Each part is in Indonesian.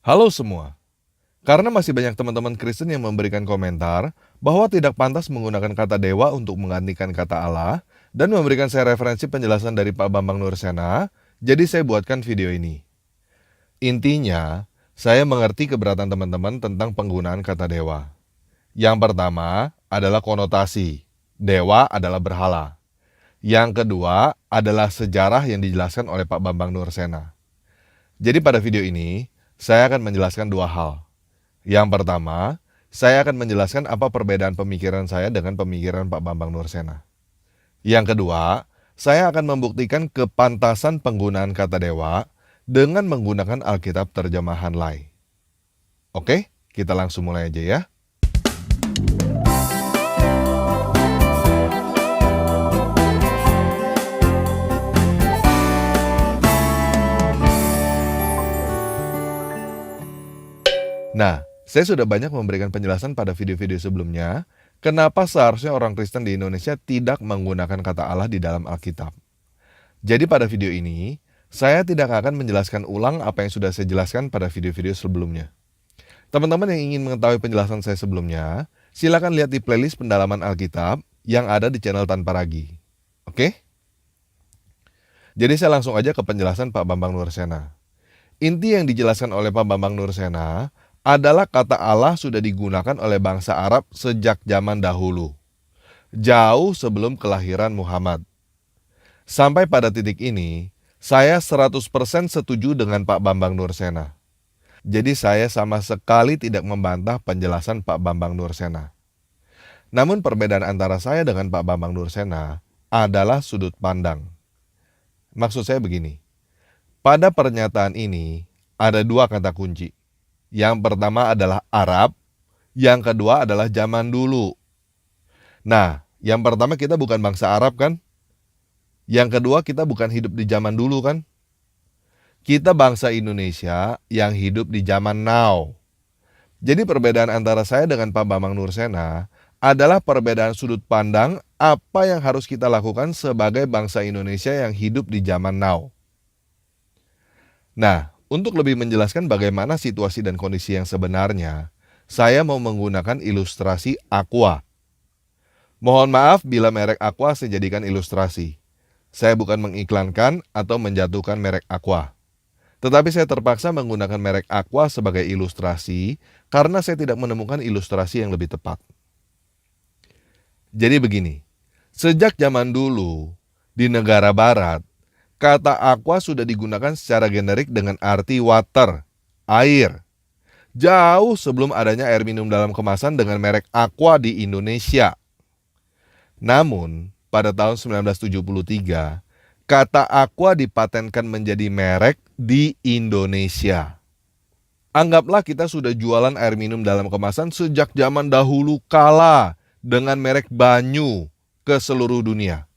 Halo semua, karena masih banyak teman-teman Kristen yang memberikan komentar bahwa tidak pantas menggunakan kata dewa untuk menggantikan kata Allah dan memberikan saya referensi penjelasan dari Pak Bambang Nursena, jadi saya buatkan video ini. Intinya, saya mengerti keberatan teman-teman tentang penggunaan kata dewa. Yang pertama adalah konotasi, dewa adalah berhala. Yang kedua adalah sejarah yang dijelaskan oleh Pak Bambang Nursena. Jadi pada video ini, saya akan menjelaskan dua hal. Yang pertama, saya akan menjelaskan apa perbedaan pemikiran saya dengan pemikiran Pak Bambang Nursena. Yang kedua, saya akan membuktikan kepantasan penggunaan kata dewa dengan menggunakan Alkitab terjemahan Lai. Oke, kita langsung mulai aja ya. Nah, saya sudah banyak memberikan penjelasan pada video-video sebelumnya, kenapa seharusnya orang Kristen di Indonesia tidak menggunakan kata Allah di dalam Alkitab. Jadi pada video ini, saya tidak akan menjelaskan ulang apa yang sudah saya jelaskan pada video-video sebelumnya. Teman-teman yang ingin mengetahui penjelasan saya sebelumnya, silakan lihat di playlist pendalaman Alkitab yang ada di channel Tanpa Ragi. Oke? Jadi saya langsung aja ke penjelasan Pak Bambang Nursena. Inti yang dijelaskan oleh Pak Bambang Nursena adalah kata Allah sudah digunakan oleh bangsa Arab sejak zaman dahulu, jauh sebelum kelahiran Muhammad. Sampai pada titik ini, saya 100% setuju dengan Pak Bambang Nursena. Jadi saya sama sekali tidak membantah penjelasan Pak Bambang Nursena. Namun perbedaan antara saya dengan Pak Bambang Nursena adalah sudut pandang. Maksud saya begini, pada pernyataan ini ada dua kata kunci. Yang pertama adalah Arab, yang kedua adalah zaman dulu. Nah, yang pertama kita bukan bangsa Arab kan? Yang kedua kita bukan hidup di zaman dulu kan? Kita bangsa Indonesia yang hidup di zaman now. Jadi perbedaan antara saya dengan Pak Bambang Nursena adalah perbedaan sudut pandang apa yang harus kita lakukan sebagai bangsa Indonesia yang hidup di zaman now. Nah, untuk lebih menjelaskan bagaimana situasi dan kondisi yang sebenarnya, saya mau menggunakan ilustrasi Aqua. Mohon maaf bila merek Aqua saya jadikan ilustrasi. Saya bukan mengiklankan atau menjatuhkan merek Aqua. Tetapi saya terpaksa menggunakan merek Aqua sebagai ilustrasi karena saya tidak menemukan ilustrasi yang lebih tepat. Jadi begini, sejak zaman dulu di negara barat, kata aqua sudah digunakan secara generik dengan arti water, air. Jauh sebelum adanya air minum dalam kemasan dengan merek Aqua di Indonesia. Namun, pada tahun 1973, kata aqua dipatenkan menjadi merek di Indonesia. Anggaplah kita sudah jualan air minum dalam kemasan sejak zaman dahulu kala dengan merek Banyu ke seluruh dunia.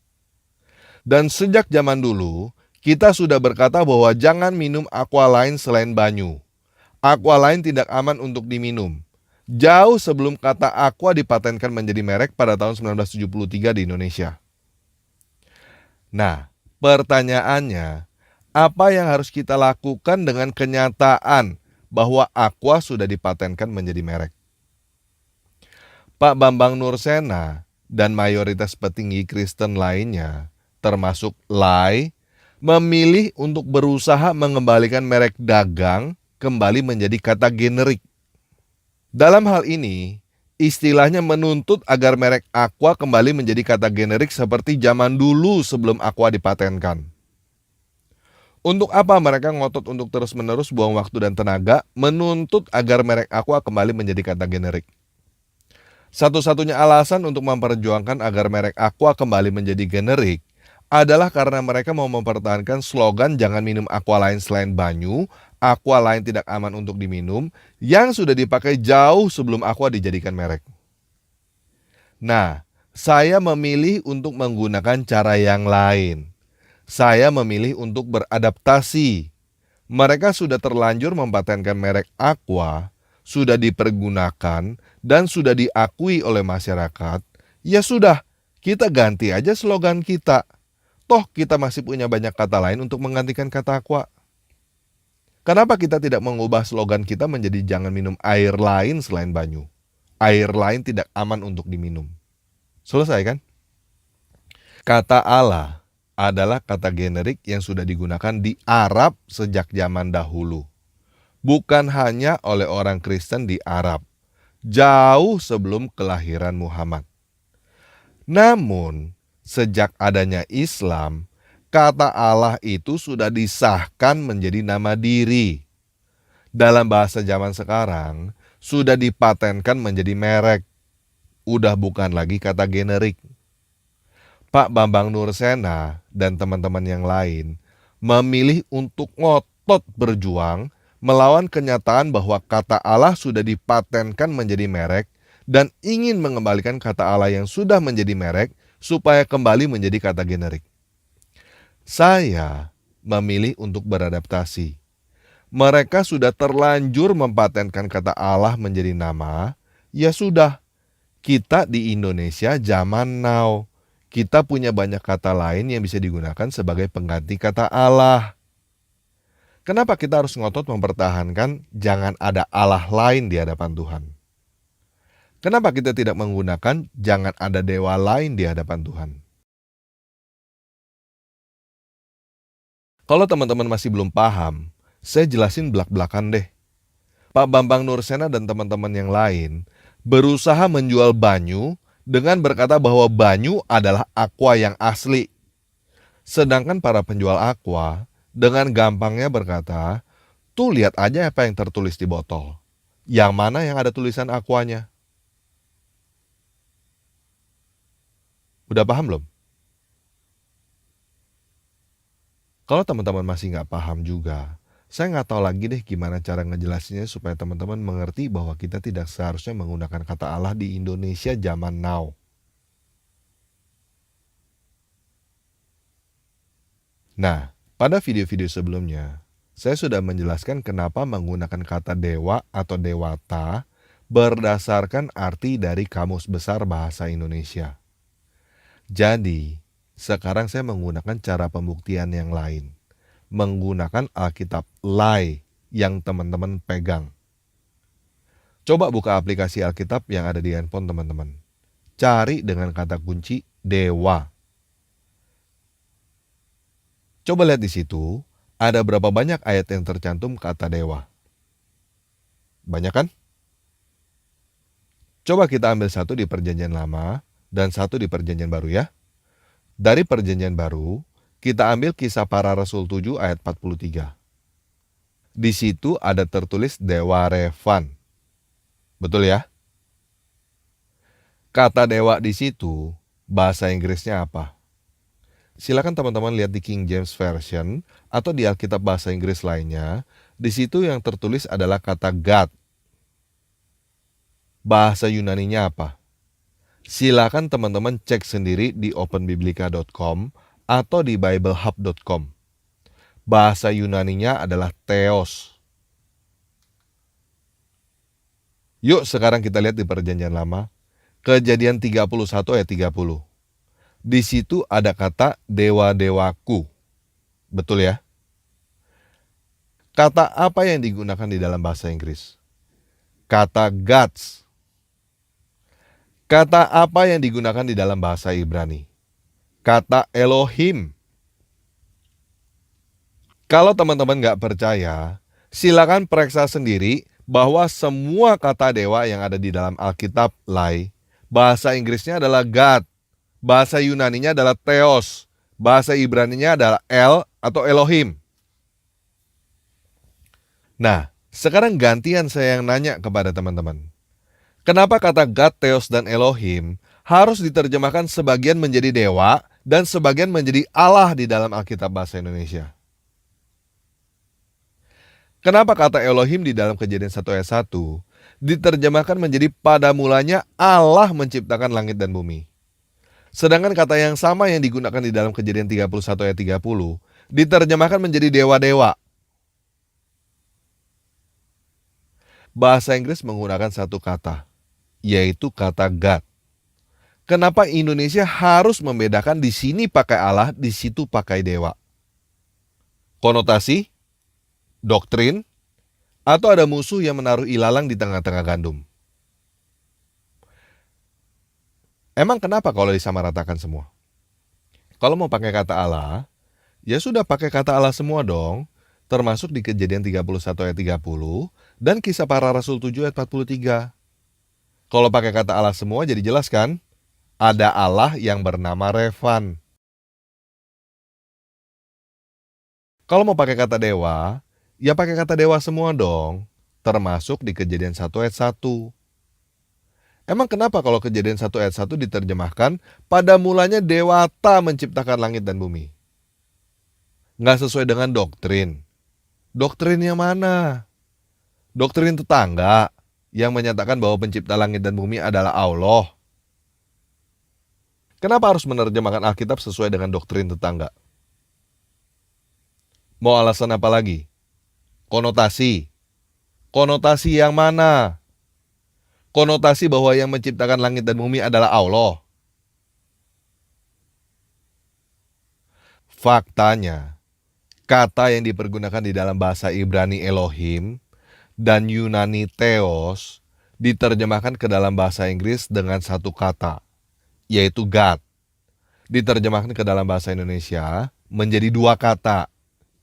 Dan sejak zaman dulu, kita sudah berkata bahwa jangan minum aqua lain selain Banyu. Aqua lain tidak aman untuk diminum. Jauh sebelum kata aqua dipatenkan menjadi merek pada tahun 1973 di Indonesia. Nah, pertanyaannya, apa yang harus kita lakukan dengan kenyataan bahwa aqua sudah dipatenkan menjadi merek? Pak Bambang Nursena dan mayoritas petinggi Kristen lainnya, termasuk Lai, memilih untuk berusaha mengembalikan merek dagang kembali menjadi kata generik. Dalam hal ini, istilahnya menuntut agar merek Aqua kembali menjadi kata generik seperti zaman dulu sebelum Aqua dipatenkan. Untuk apa mereka ngotot untuk terus-menerus buang waktu dan tenaga menuntut agar merek Aqua kembali menjadi kata generik? Satu-satunya alasan untuk memperjuangkan agar merek Aqua kembali menjadi generik adalah karena mereka mau mempertahankan slogan jangan minum aqua lain selain Banyu, aqua lain tidak aman untuk diminum, yang sudah dipakai jauh sebelum aqua dijadikan merek. Nah, saya memilih untuk menggunakan cara yang lain. Saya memilih untuk beradaptasi. Mereka sudah terlanjur mempatenkan merek aqua, sudah dipergunakan, dan sudah diakui oleh masyarakat. Ya sudah, kita ganti aja slogan kita. Toh kita masih punya banyak kata lain untuk menggantikan kata aqua. Kenapa kita tidak mengubah slogan kita menjadi jangan minum air lain selain banyu? Air lain tidak aman untuk diminum. Selesai kan? Kata Allah adalah kata generik yang sudah digunakan di Arab sejak zaman dahulu. Bukan hanya oleh orang Kristen di Arab, jauh sebelum kelahiran Muhammad. Namun, sejak adanya Islam, kata Allah itu sudah disahkan menjadi nama diri. Dalam bahasa zaman sekarang, sudah dipatenkan menjadi merek. Udah bukan lagi kata generik. Pak Bambang Nursena dan teman-teman yang lain memilih untuk ngotot berjuang melawan kenyataan bahwa kata Allah sudah dipatenkan menjadi merek dan ingin mengembalikan kata Allah yang sudah menjadi merek supaya kembali menjadi kata generik. Saya memilih untuk beradaptasi. Mereka sudah terlanjur mempatenkan kata Allah menjadi nama, ya sudah. Kita di Indonesia zaman now. Kita punya banyak kata lain yang bisa digunakan sebagai pengganti kata Allah. Kenapa kita harus ngotot mempertahankan jangan ada Allah lain di hadapan Tuhan? Kenapa kita tidak menggunakan jangan ada dewa lain di hadapan Tuhan? Kalau teman-teman masih belum paham, saya jelasin belak-belakan deh. Pak Bambang Nursena dan teman-teman yang lain berusaha menjual banyu dengan berkata bahwa banyu adalah aqua yang asli. Sedangkan para penjual aqua dengan gampangnya berkata, tuh lihat aja apa yang tertulis di botol. Yang mana yang ada tulisan aquanya? Udah paham belum? Kalau teman-teman masih nggak paham juga, saya nggak tahu lagi deh gimana cara ngejelasinnya supaya teman-teman mengerti bahwa kita tidak seharusnya menggunakan kata Allah di Indonesia zaman now. Nah, pada video-video sebelumnya, saya sudah menjelaskan kenapa menggunakan kata dewa atau dewata berdasarkan arti dari Kamus Besar Bahasa Indonesia. Jadi, sekarang saya menggunakan cara pembuktian yang lain. Menggunakan Alkitab Lai yang teman-teman pegang. Coba buka aplikasi Alkitab yang ada di handphone teman-teman. Cari dengan kata kunci dewa. Coba lihat di situ, ada berapa banyak ayat yang tercantum kata dewa. Banyak kan? Coba kita ambil satu di Perjanjian Lama dan satu di Perjanjian Baru ya. Dari Perjanjian Baru, kita ambil Kisah Para Rasul 7 ayat 43. Di situ ada tertulis Dewa Revan. Betul ya? Kata dewa di situ, bahasa Inggrisnya apa? Silakan teman-teman lihat di King James Version atau di Alkitab bahasa Inggris lainnya. Di situ yang tertulis adalah kata God. Bahasa Yunaninya apa? Silakan teman-teman cek sendiri di openbiblica.com atau di biblehub.com. Bahasa Yunaninya adalah Theos. Yuk sekarang kita lihat di Perjanjian Lama. Kejadian 31 ayat 30. Di situ ada kata dewa-dewaku. Betul ya? Kata apa yang digunakan di dalam bahasa Inggris? Kata gods. Kata apa yang digunakan di dalam bahasa Ibrani? Kata Elohim. Kalau teman-teman nggak percaya, silakan periksa sendiri bahwa semua kata dewa yang ada di dalam Alkitab Lai, bahasa Inggrisnya adalah God, bahasa Yunaninya adalah Theos, bahasa Ibraninya adalah El atau Elohim. Nah, sekarang gantian saya yang nanya kepada teman-teman. Kenapa kata God, Theos, dan Elohim harus diterjemahkan sebagian menjadi dewa dan sebagian menjadi Allah di dalam Alkitab bahasa Indonesia? Kenapa kata Elohim di dalam Kejadian 1 ayat 1 diterjemahkan menjadi pada mulanya Allah menciptakan langit dan bumi? Sedangkan kata yang sama yang digunakan di dalam Kejadian 31 ayat 30 diterjemahkan menjadi dewa-dewa. Bahasa Inggris menggunakan satu kata, yaitu kata God. Kenapa Indonesia harus membedakan di sini pakai Allah, di situ pakai dewa? Konotasi? Doktrin? Atau ada musuh yang menaruh ilalang di tengah-tengah gandum? Emang kenapa kalau disamaratakan semua? Kalau mau pakai kata Allah, ya sudah pakai kata Allah semua dong. Termasuk di Kejadian 31 ayat 30 dan Kisah Para Rasul 7 ayat 43. Kalau pakai kata Allah semua jadi jelas kan? Ada Allah yang bernama Revan. Kalau mau pakai kata dewa, ya pakai kata dewa semua dong. Termasuk di Kejadian 1 ayat 1. Emang kenapa kalau Kejadian 1 ayat 1 diterjemahkan, pada mulanya dewata menciptakan langit dan bumi? Nggak sesuai dengan doktrin. Doktrin yang mana? Doktrin tetangga yang menyatakan bahwa pencipta langit dan bumi adalah Allah. Kenapa harus menerjemahkan Alkitab sesuai dengan doktrin tetangga? Mau alasan apa lagi? Konotasi. Konotasi yang mana? Konotasi bahwa yang menciptakan langit dan bumi adalah Allah. Faktanya, kata yang dipergunakan di dalam bahasa Ibrani Elohim dan Yunani Theos diterjemahkan ke dalam bahasa Inggris dengan satu kata, yaitu God. Diterjemahkan ke dalam bahasa Indonesia menjadi dua kata,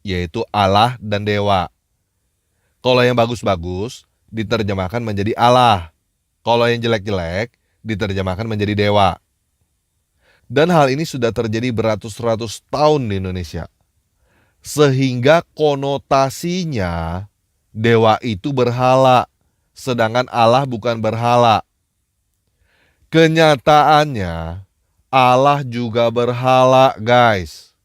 yaitu Allah dan Dewa. Kalau yang bagus-bagus diterjemahkan menjadi Allah. Kalau yang jelek-jelek diterjemahkan menjadi Dewa. Dan hal ini sudah terjadi beratus-ratus tahun di Indonesia. Sehingga konotasinya dewa itu berhala, sedangkan Allah bukan berhala. Kenyataannya Allah juga berhala, guys.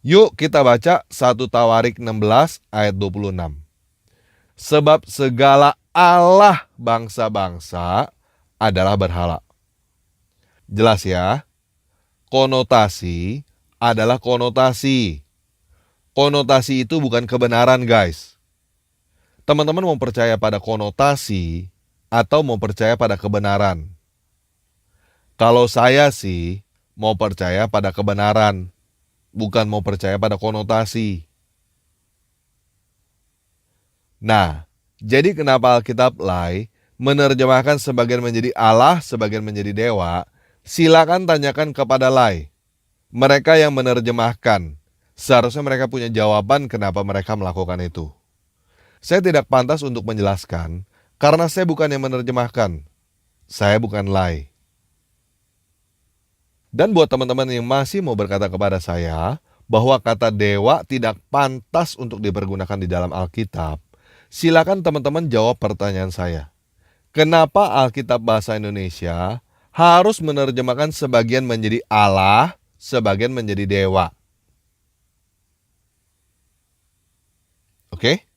Yuk kita baca 1 Tawarik 16 ayat 26. Sebab segala Allah bangsa-bangsa adalah berhala. Jelas ya? Konotasi adalah konotasi. Konotasi itu bukan kebenaran, guys. Teman-teman mau percaya pada konotasi atau mau percaya pada kebenaran? Kalau saya sih mau percaya pada kebenaran, bukan mau percaya pada konotasi. Nah, jadi kenapa Alkitab Lai menerjemahkan sebagian menjadi Allah, sebagian menjadi dewa? Silakan tanyakan kepada Lai. Mereka yang menerjemahkan, seharusnya mereka punya jawaban kenapa mereka melakukan itu. Saya tidak pantas untuk menjelaskan, karena saya bukan yang menerjemahkan. Saya bukan Lai. Dan buat teman-teman yang masih mau berkata kepada saya bahwa kata dewa tidak pantas untuk dipergunakan di dalam Alkitab, silakan teman-teman jawab pertanyaan saya. Kenapa Alkitab Bahasa Indonesia harus menerjemahkan sebagian menjadi Allah, sebagian menjadi dewa? Oke?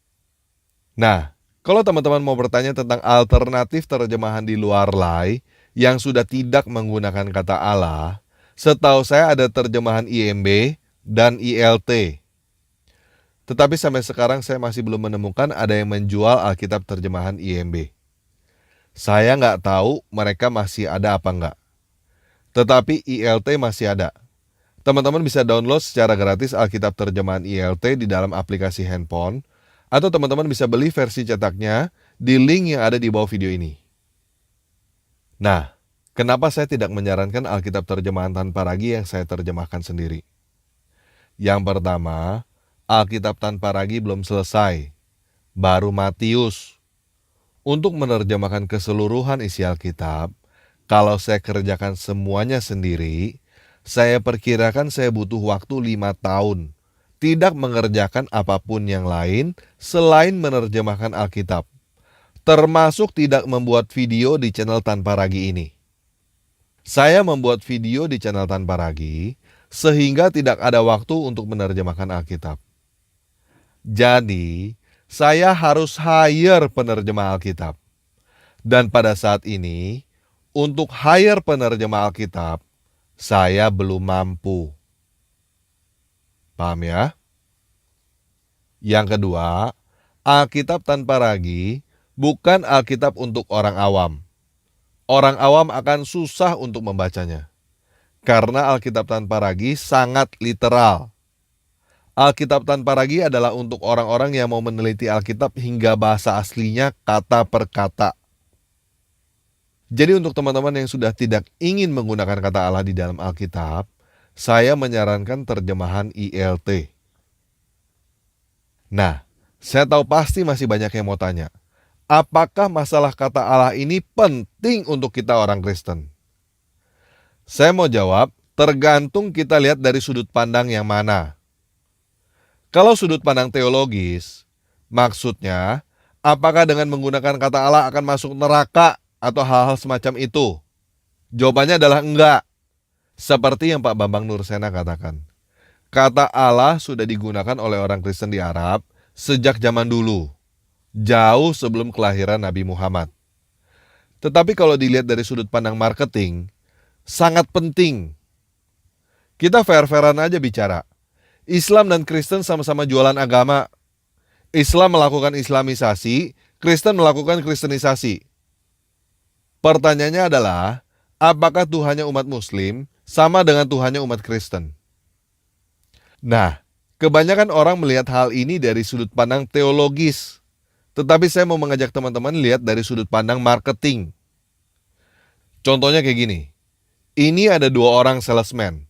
Nah, kalau teman-teman mau bertanya tentang alternatif terjemahan di luar Lai yang sudah tidak menggunakan kata Allah, setahu saya ada terjemahan IMB dan ILT. Tetapi sampai sekarang saya masih belum menemukan ada yang menjual Alkitab terjemahan IMB. Saya nggak tahu mereka masih ada apa nggak. Tetapi ILT masih ada. Teman-teman bisa download secara gratis Alkitab terjemahan ILT di dalam aplikasi handphone, atau teman-teman bisa beli versi cetaknya di link yang ada di bawah video ini. Nah, kenapa saya tidak menyarankan Alkitab terjemahan tanpa ragi yang saya terjemahkan sendiri? Yang pertama, Alkitab tanpa ragi belum selesai. Baru Matius. Untuk menerjemahkan keseluruhan isi Alkitab, kalau saya kerjakan semuanya sendiri, saya perkirakan saya butuh waktu 5 tahun. Tidak mengerjakan apapun yang lain selain menerjemahkan Alkitab. Termasuk tidak membuat video di channel Tanpa Ragi ini. Saya membuat video di channel Tanpa Ragi sehingga tidak ada waktu untuk menerjemahkan Alkitab. Jadi, saya harus hire penerjemah Alkitab. Dan pada saat ini, untuk hire penerjemah Alkitab, saya belum mampu. Paham ya? Yang kedua, Alkitab Tanpa Ragi bukan Alkitab untuk orang awam. Orang awam akan susah untuk membacanya. Karena Alkitab Tanpa Ragi sangat literal. Alkitab tanpa ragi adalah untuk orang-orang yang mau meneliti Alkitab hingga bahasa aslinya kata per kata. Jadi untuk teman-teman yang sudah tidak ingin menggunakan kata Allah di dalam Alkitab, saya menyarankan terjemahan ILT. Nah, saya tahu pasti masih banyak yang mau tanya, apakah masalah kata Allah ini penting untuk kita orang Kristen? Saya mau jawab, tergantung kita lihat dari sudut pandang yang mana. Kalau sudut pandang teologis, maksudnya, apakah dengan menggunakan kata Allah akan masuk neraka atau hal-hal semacam itu? Jawabannya adalah enggak. Seperti yang Pak Bambang Nursena katakan. Kata Allah sudah digunakan oleh orang Kristen di Arab sejak zaman dulu, jauh sebelum kelahiran Nabi Muhammad. Tetapi kalau dilihat dari sudut pandang marketing, sangat penting. Kita fair-fairan aja bicara. Islam dan Kristen sama-sama jualan agama. Islam melakukan islamisasi, Kristen melakukan kristenisasi. Pertanyaannya adalah, apakah Tuhannya umat Muslim sama dengan Tuhannya umat Kristen? Nah, kebanyakan orang melihat hal ini dari sudut pandang teologis. Tetapi saya mau mengajak teman-teman lihat dari sudut pandang marketing. Contohnya kayak gini. Ini ada 2 orang salesman.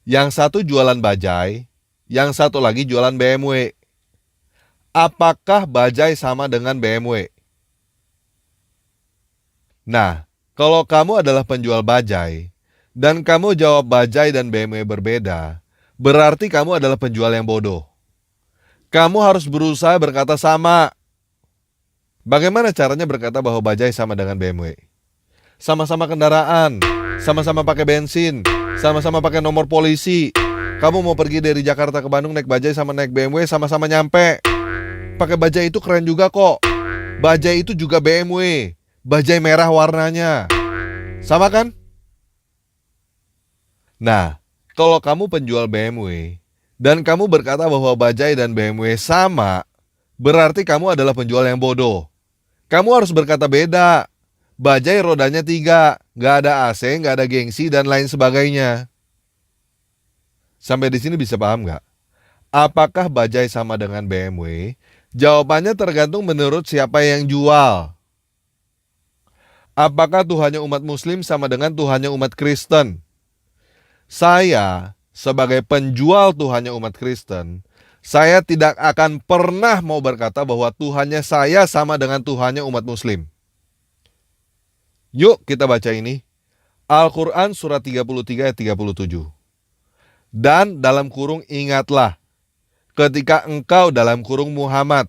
Yang satu jualan bajai, yang satu lagi jualan BMW. Apakah bajai sama dengan BMW? Nah, kalau kamu adalah penjual bajai, dan kamu jawab bajai dan BMW berbeda, berarti kamu adalah penjual yang bodoh. Kamu harus berusaha berkata sama. Bagaimana caranya berkata bahwa bajai sama dengan BMW? Sama-sama kendaraan, sama-sama pakai bensin, sama-sama pakai nomor polisi. Kamu mau pergi dari Jakarta ke Bandung naik bajai sama naik BMW sama-sama nyampe. Pakai bajai itu keren juga kok. Bajai itu juga BMW. Bajai merah warnanya. Sama kan? Nah, kalau kamu penjual BMW dan kamu berkata bahwa bajai dan BMW sama, berarti kamu adalah penjual yang bodoh. Kamu harus berkata beda. Bajai rodanya 3, nggak ada AC, nggak ada gengsi, dan lain sebagainya. Sampai di sini bisa paham nggak? Apakah bajai sama dengan BMW? Jawabannya tergantung menurut siapa yang jual. Apakah Tuhannya umat Muslim sama dengan Tuhannya umat Kristen? Saya, sebagai penjual Tuhannya umat Kristen, saya tidak akan pernah mau berkata bahwa Tuhannya saya sama dengan Tuhannya umat Muslim. Yuk kita baca ini. Al-Quran surat 33 ayat 37. Dan dalam kurung ingatlah, ketika engkau dalam kurung Muhammad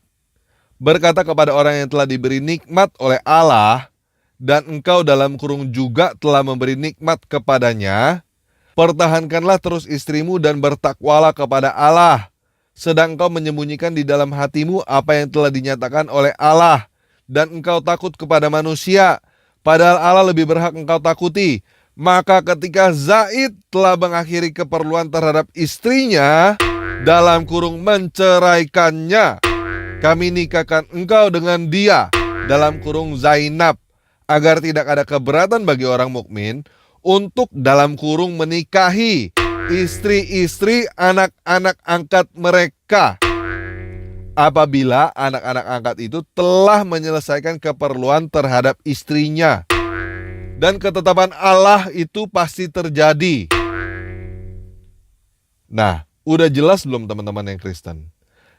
berkata kepada orang yang telah diberi nikmat oleh Allah, dan engkau dalam kurung juga telah memberi nikmat kepadanya, pertahankanlah terus istrimu dan bertakwalah kepada Allah, sedang engkau menyembunyikan di dalam hatimu apa yang telah dinyatakan oleh Allah, dan engkau takut kepada manusia, padahal Allah lebih berhak engkau takuti. Maka ketika Zaid telah mengakhiri keperluan terhadap istrinya, dalam kurung menceraikannya, kami nikahkan engkau dengan dia, dalam kurung Zainab, agar tidak ada keberatan bagi orang mukmin untuk dalam kurung menikahi istri-istri anak-anak angkat mereka, apabila anak-anak angkat itu telah menyelesaikan keperluan terhadap istrinya. Dan ketetapan Allah itu pasti terjadi. Nah, udah jelas belum teman-teman yang Kristen?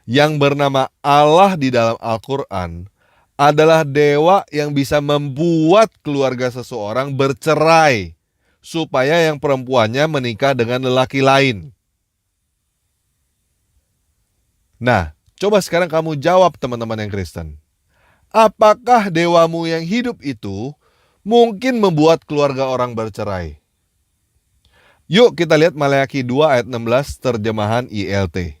Yang bernama Allah di dalam Al-Quran adalah dewa yang bisa membuat keluarga seseorang bercerai, supaya yang perempuannya menikah dengan lelaki lain. Nah, coba sekarang kamu jawab teman-teman yang Kristen. Apakah dewamu yang hidup itu mungkin membuat keluarga orang bercerai? Yuk kita lihat Maleakhi 2 ayat 16 terjemahan ILT.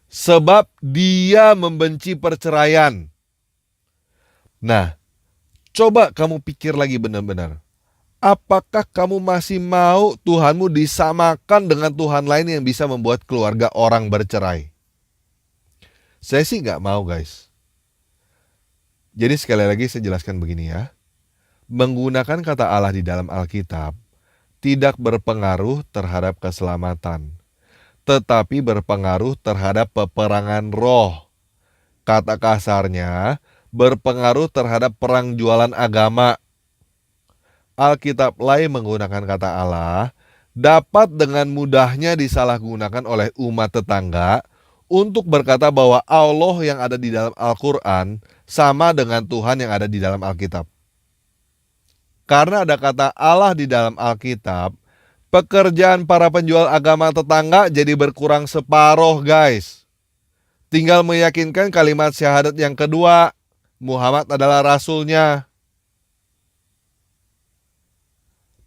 Sebab dia membenci perceraian. Nah, coba kamu pikir lagi benar-benar. Apakah kamu masih mau Tuhanmu disamakan dengan Tuhan lain yang bisa membuat keluarga orang bercerai? Saya sih nggak mau, guys. Jadi sekali lagi saya jelaskan begini ya. Menggunakan kata Allah di dalam Alkitab tidak berpengaruh terhadap keselamatan. tetapi berpengaruh terhadap peperangan roh. Kata kasarnya, berpengaruh terhadap perang jualan agama. Alkitab lain menggunakan kata Allah dapat dengan mudahnya disalahgunakan oleh umat tetangga untuk berkata bahwa Allah yang ada di dalam Al-Quran sama dengan Tuhan yang ada di dalam Alkitab. Karena ada kata Allah di dalam Alkitab, pekerjaan para penjual agama tetangga jadi berkurang separuh, guys. Tinggal meyakinkan kalimat syahadat yang kedua, Muhammad adalah rasulnya.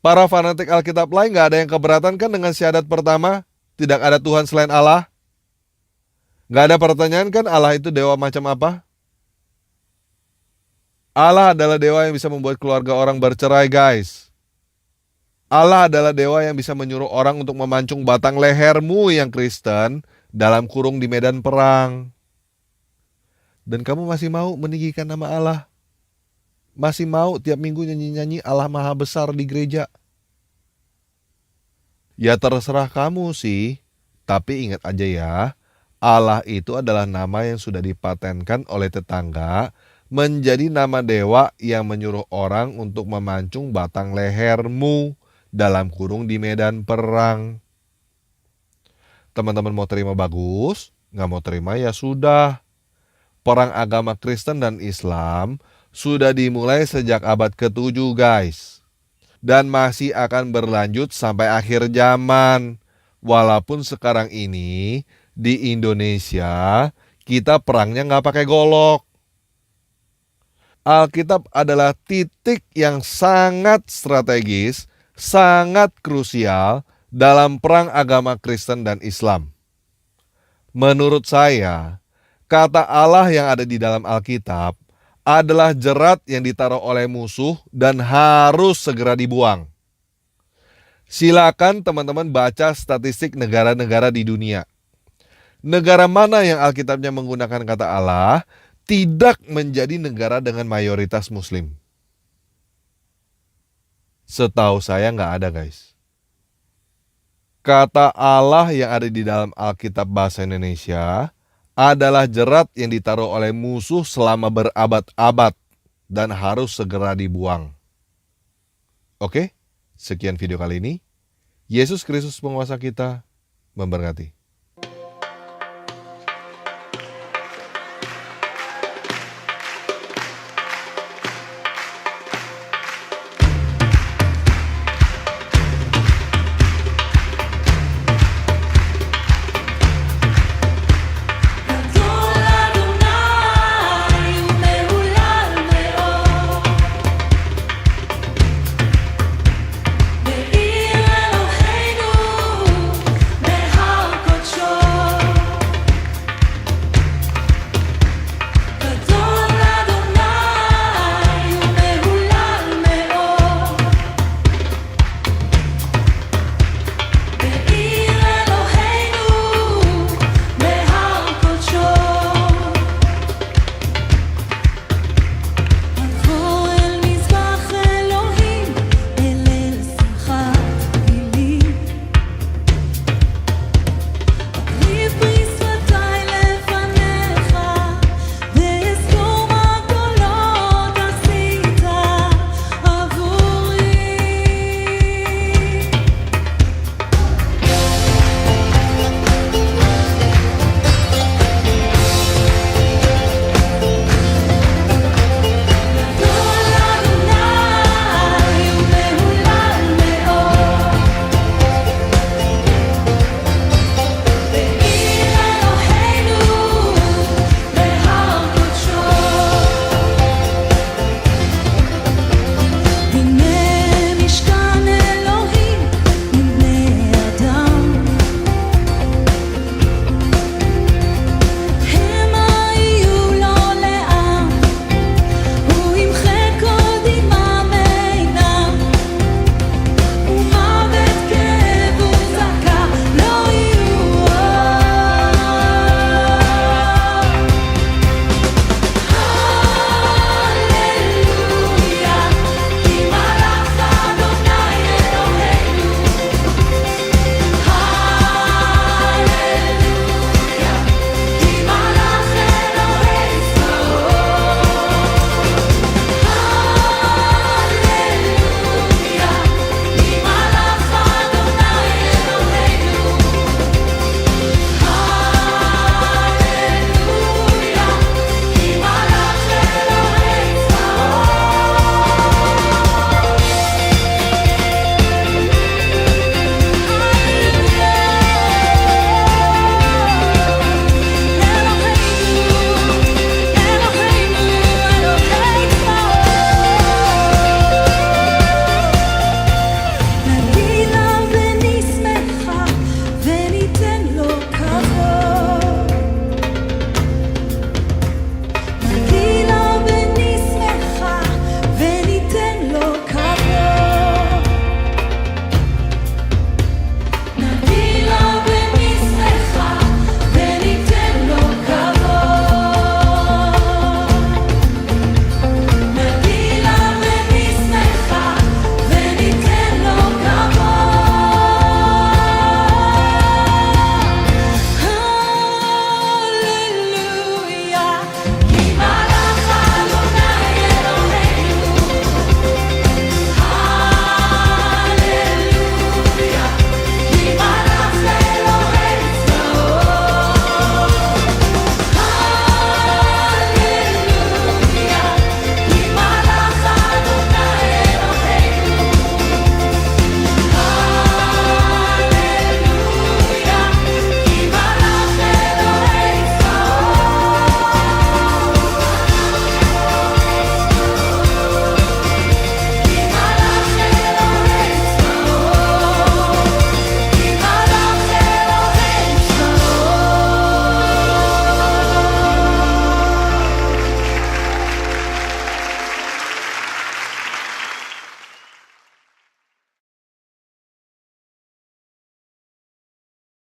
Para fanatik Alkitab lain gak ada yang keberatan kan dengan syahadat pertama? Tidak ada Tuhan selain Allah? Gak ada pertanyaan kan Allah itu dewa macam apa? Allah adalah dewa yang bisa membuat keluarga orang bercerai, guys. Allah adalah dewa yang bisa menyuruh orang untuk memancung batang lehermu yang Kristen dalam kurung di medan perang. Dan kamu masih mau meninggikan nama Allah? Masih mau tiap minggu nyanyi-nyanyi Allah Maha Besar di gereja? Ya terserah kamu sih, tapi ingat aja ya, Allah itu adalah nama yang sudah dipatenkan oleh tetangga menjadi nama dewa yang menyuruh orang untuk memancung batang lehermu dalam kurung di medan perang. Teman-teman mau terima bagus, nggak mau terima ya sudah. Perang agama Kristen dan Islam sudah dimulai sejak abad ke-7, guys. Dan masih akan berlanjut sampai akhir zaman. Walaupun sekarang ini di Indonesia kita perangnya nggak pakai golok. Alkitab adalah titik yang sangat strategis, sangat krusial dalam perang agama Kristen dan Islam. Menurut saya, kata Allah yang ada di dalam Alkitab adalah jerat yang ditaruh oleh musuh dan harus segera dibuang. Silakan teman-teman baca statistik negara-negara di dunia. Negara mana yang Alkitabnya menggunakan kata Allah tidak menjadi negara dengan mayoritas Muslim? Setahu saya nggak ada, guys. Kata Allah yang ada di dalam Alkitab bahasa Indonesia adalah jerat yang ditaruh oleh musuh selama berabad-abad dan harus segera dibuang. Oke, sekian video kali ini. Yesus Kristus penguasa kita memberkati.